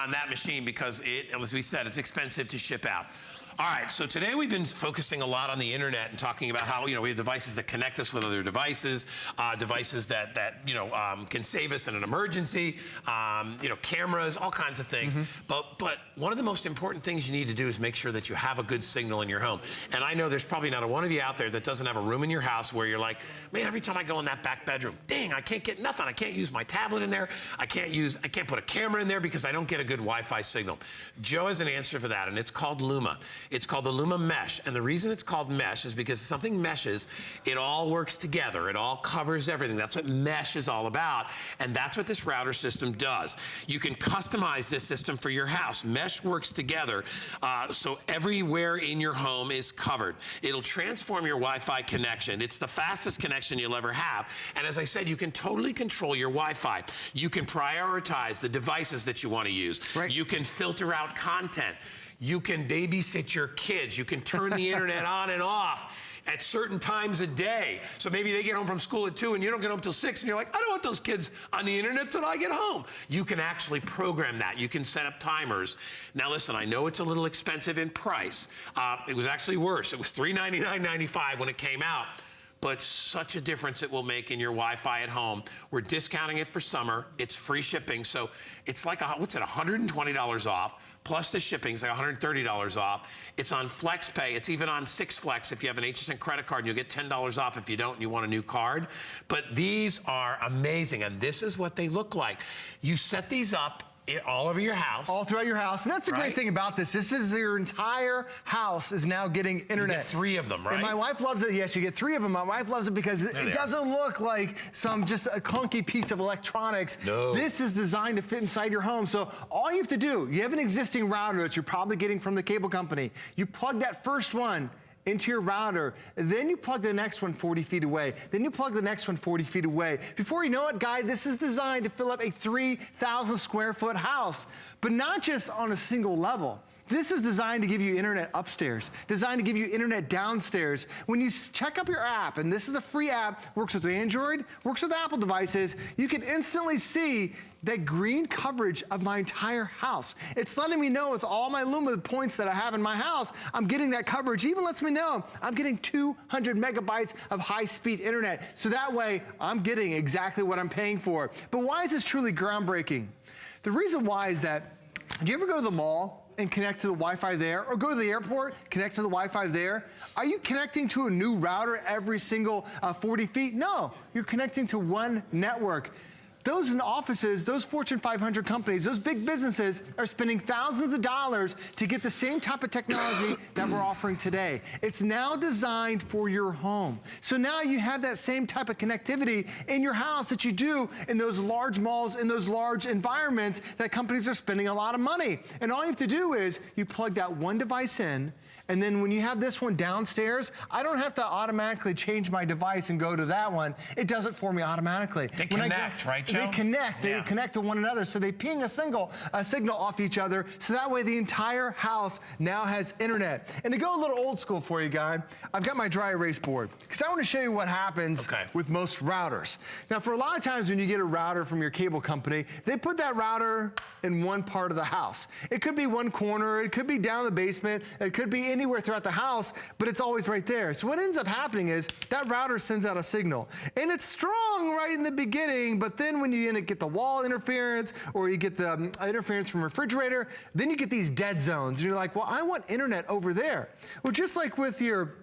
on that machine because as we said, it's expensive to ship out. All right, so today we've been focusing a lot on the internet and talking about how, we have devices that connect us with other devices, devices that can save us in an emergency, cameras, all kinds of things. But one of the most important things you need to do is make sure that you have a good signal in your home. And I know there's probably not a one of you out there that doesn't have a room in your house where you're like, man, every time I go in that back bedroom, dang, I can't get nothing. I can't use my tablet in there. I can't put a camera in there because I don't get a good Wi-Fi signal. Joe has an answer for that, and it's called Luma. It's called the Luma Mesh, and the reason it's called Mesh is because something meshes, it all works together. It all covers everything. That's what Mesh is all about, and that's what this router system does. You can customize this system for your house. Mesh works together, so everywhere in your home is covered. It'll transform your Wi-Fi connection. It's the fastest connection you'll ever have, and as I said, you can totally control your Wi-Fi. You can prioritize the devices that you want to use. Right. You can filter out content. You can babysit your kids. You can turn the internet on and off at certain times a day. So maybe they get home from school at 2 and you don't get home till 6 and you're like, I don't want those kids on the internet till I get home. You can actually program that. You can set up timers. Now listen, I know it's a little expensive in price. It was actually worse. It was $399.95 when it came out. But such a difference it will make in your Wi-Fi at home. We're discounting it for summer. It's free shipping, so it's like, what's it, $120 off, plus the shipping's like $130 off. It's on FlexPay. It's even on 6Flex if you have an HSN credit card, and you'll get $10 off if you don't and you want a new card. But these are amazing, and this is what they look like. You set these up all over your house. All throughout your house. And that's the great thing about this. This is your entire house is now getting internet. You get 3 of them, right? And my wife loves it. Yes, you get 3 of them. My wife loves it because it doesn't look like just a clunky piece of electronics. No. This is designed to fit inside your home. So all you have to do, you have an existing router that you're probably getting from the cable company. You plug that first one into your router, then you plug the next one 40 feet away, then you plug the next one 40 feet away. Before you know it, guys, this is designed to fill up a 3,000 square foot house, but not just on a single level. This is designed to give you internet upstairs, designed to give you internet downstairs. When you check up your app, and this is a free app, works with Android, works with Apple devices, you can instantly see that green coverage of my entire house. It's letting me know with all my Luma points that I have in my house, I'm getting that coverage. Even lets me know I'm getting 200 megabytes of high-speed internet. So that way, I'm getting exactly what I'm paying for. But why is this truly groundbreaking? The reason why is that, do you ever go to the mall and connect to the Wi-Fi there, or go to the airport, connect to the Wi-Fi there? Are you connecting to a new router every single 40 feet? No, you're connecting to one network. Those in offices, those Fortune 500 companies, those big businesses are spending thousands of dollars to get the same type of technology that we're offering today. It's now designed for your home. So now you have that same type of connectivity in your house that you do in those large malls, in those large environments that companies are spending a lot of money. And all you have to do is you plug that one device in, and then when you have this one downstairs, I don't have to automatically change my device and go to that one. It does it for me automatically. They connect, right, Joe? They connect. They connect to one another. So they ping a signal off each other. So that way the entire house now has internet. And to go a little old school for you, guys, I've got my dry erase board because I want to show you what happens with most routers. Now, for a lot of times when you get a router from your cable company, they put that router in one part of the house. It could be one corner. It could be down in the basement. It could be anywhere throughout the house, but it's always right there. So what ends up happening is that router sends out a signal, and it's strong right in the beginning, but then when you get the wall interference, or you get the interference from a refrigerator, then you get these dead zones, and you're like, well, I want internet over there. Well, just like with your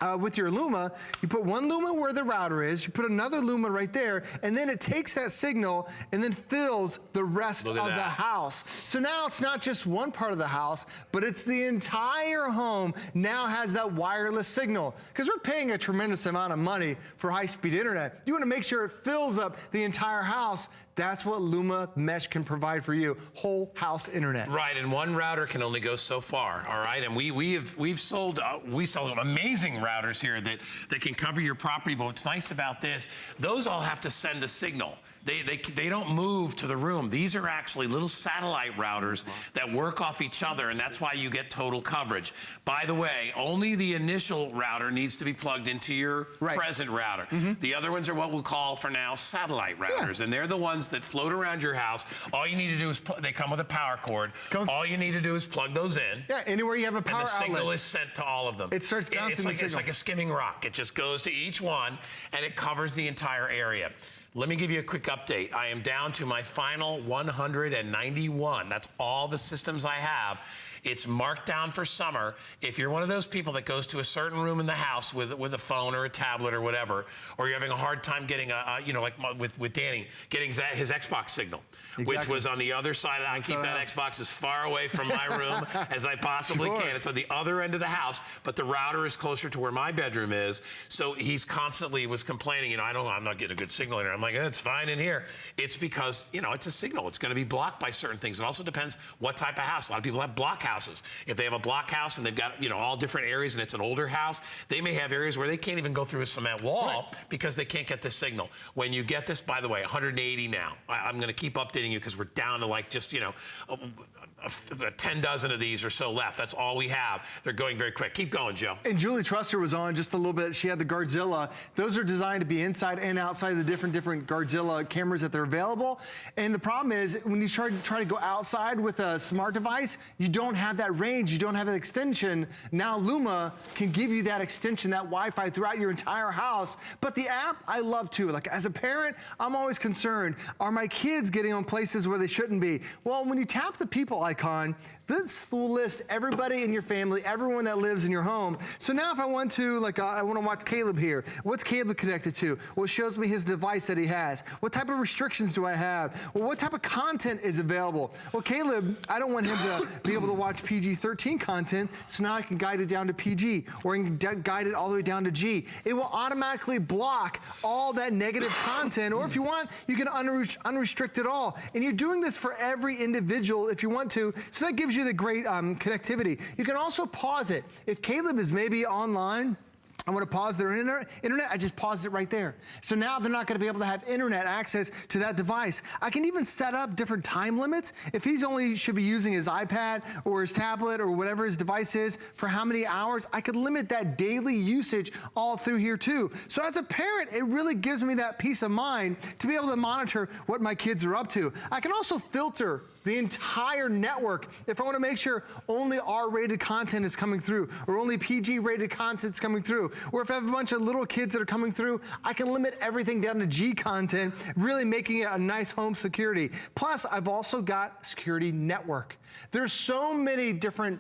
Luma, you put one Luma where the router is, you put another Luma right there, and then it takes that signal and then fills the rest of the house. So now it's not just one part of the house, but it's the entire home now has that wireless signal. Because we're paying a tremendous amount of money for high-speed internet. You want to make sure it fills up the entire house. That's what Luma Mesh can provide for you, whole house internet. Right, and one router can only go so far, all right? And we sold amazing routers here that can cover your property, but what's nice about this, those all have to send a signal. They don't move to the room. These are actually little satellite routers that work off each other, and that's why you get total coverage. By the way, only the initial router needs to be plugged into your present router. The other ones are what we'll call for now satellite routers, and they're the ones that float around your house. All you need to do is, they come with a power cord. All you need to do is plug those in. Yeah, anywhere you have a power outlet. And the signal is sent to all of them. It starts bouncing It's like a skimming rock. It just goes to each one, and it covers the entire area. Let me give you a quick update. I am down to my final 191. That's all the systems I have. It's marked down for summer. If you're one of those people that goes to a certain room in the house with a phone or a tablet or whatever, or you're having a hard time getting like with Danny, getting his Xbox signal, which was on the other side. I keep that Xbox as far away from my room as I possibly can. It's on the other end of the house, but the router is closer to where my bedroom is. So he's constantly was complaining, I'm not getting a good signal in here. I'm like, it's fine in here. It's because, it's a signal. It's going to be blocked by certain things. It also depends what type of house. A lot of people have block houses. If they have a block house and they've got, all different areas and it's an older house, they may have areas where they can't even go through a cement wall because they can't get the signal. When you get this, by the way, 180 now. I'm going to keep updating you because we're down to like just, 10 dozen of these or so left. That's all we have. They're going very quick. Keep going, Joe. And Julie Truster was on just a little bit. She had the Guardzilla. Those are designed to be inside and outside of the different Guardzilla cameras that they're available. And the problem is when you try to go outside with a smart device, you don't have that range. You don't have an extension. Now Luma can give you that extension, that Wi-Fi throughout your entire house. But the app, I love too. Like as a parent, I'm always concerned. Are my kids getting on places where they shouldn't be? Well, when you tap the people icon, this will list everybody in your family, everyone that lives in your home. So now if I want to, I want to watch Caleb here. What's Caleb connected to? Well, it shows me his device that he has. What type of restrictions do I have? Well, what type of content is available? Well, Caleb, I don't want him to be able to watch PG-13 content, so now I can guide it down to PG, or I can guide it all the way down to G. It will automatically block all that negative content, or if you want, you can unrestrict it all. And you're doing this for every individual if you want to, so that gives you the great connectivity. You can also pause it. If Caleb is maybe online, I want to pause their internet, I just paused it right there. So now they're not going to be able to have internet access to that device. I can even set up different time limits. If he's only should be using his iPad or his tablet or whatever his device is for how many hours, I could limit that daily usage all through here too. So as a parent, it really gives me that peace of mind to be able to monitor what my kids are up to. I can also filter the entire network if I want to make sure only R-rated content is coming through, or only PG-rated content is coming through, or if I have a bunch of little kids that are coming through, I can limit everything down to G content, really making it a nice home security. Plus, I've also got security network. There's so many different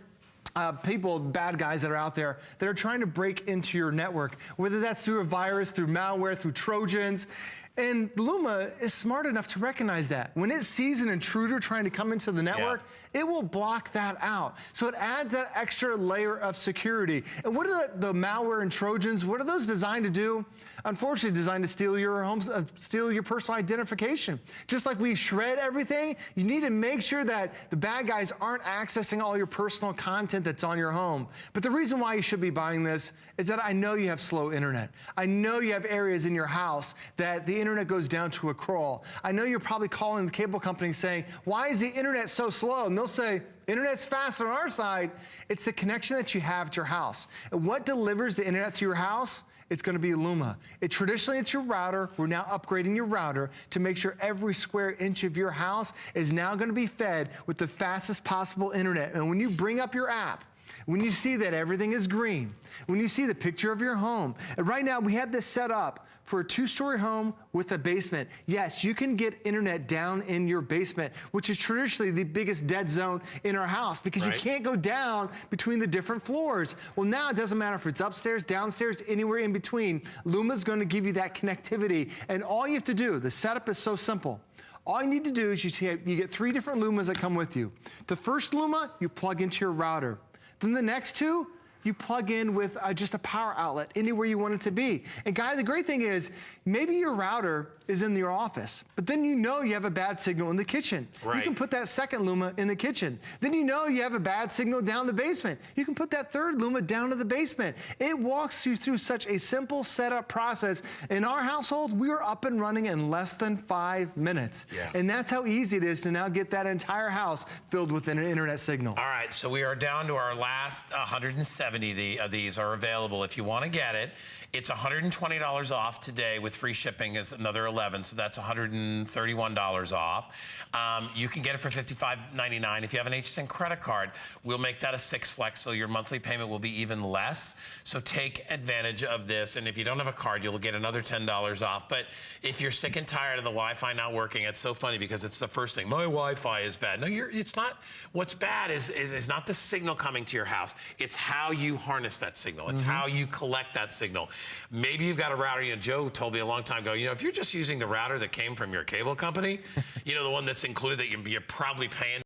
people, bad guys that are out there that are trying to break into your network, whether that's through a virus, through malware, through Trojans. And Luma is smart enough to recognize that. When it sees an intruder trying to come into the network, it will block that out. So it adds that extra layer of security. And what are the malware and Trojans, what are those designed to do? Unfortunately, designed to steal your steal your personal identification. Just like we shred everything, you need to make sure that the bad guys aren't accessing all your personal content that's on your home. But the reason why you should be buying this is that I know you have slow internet. I know you have areas in your house that the internet goes down to a crawl. I know you're probably calling the cable company saying, why is the internet so slow? And they'll say, internet's fast on our side. It's the connection that you have at your house. And what delivers the internet to your house? It's going to be Luma. Traditionally, it's your router. We're now upgrading your router to make sure every square inch of your house is now going to be fed with the fastest possible internet. And when you bring up your app, when you see that everything is green, when you see the picture of your home, and right now we have this set up for a 2-story home with a basement. Yes, you can get internet down in your basement, which is traditionally the biggest dead zone in our house because you can't go down between the different floors. Well, now it doesn't matter if it's upstairs, downstairs, anywhere in between. Luma's going to give you that connectivity. And all you have to do, the setup is so simple. All you need to do is you get 3 different Lumas that come with you. The first Luma, you plug into your router. Then the next 2, you plug in with just a power outlet anywhere you want it to be. And guy, the great thing is maybe your router is in your office, but then you know you have a bad signal in the kitchen. Right. You can put that second Luma in the kitchen. Then you know you have a bad signal down the basement. You can put that third Luma down to the basement. It walks you through such a simple setup process. In our household, we are up and running in less than 5 minutes. Yeah. And that's how easy it is to now get that entire house filled with an internet signal. All right, so we are down to our last 170 of these are available. If you want to get it, it's $120 off today with free shipping is another 11, so that's $131 off. You can get it for $55.99. If you have an HSN credit card, we'll make that a 6 flex, so your monthly payment will be even less. So take advantage of this, and if you don't have a card, you'll get another $10 off. But if you're sick and tired of the Wi-Fi not working, it's so funny because it's the first thing. My Wi-Fi is bad. No, it's not. What's bad is not the signal coming to your house. It's how you harness that signal. It's how you collect that signal. Maybe you've got a router. You know, Joe told me a long time ago, you know, if you're just using the router that came from your cable company, you know, the one that's included that you're probably paying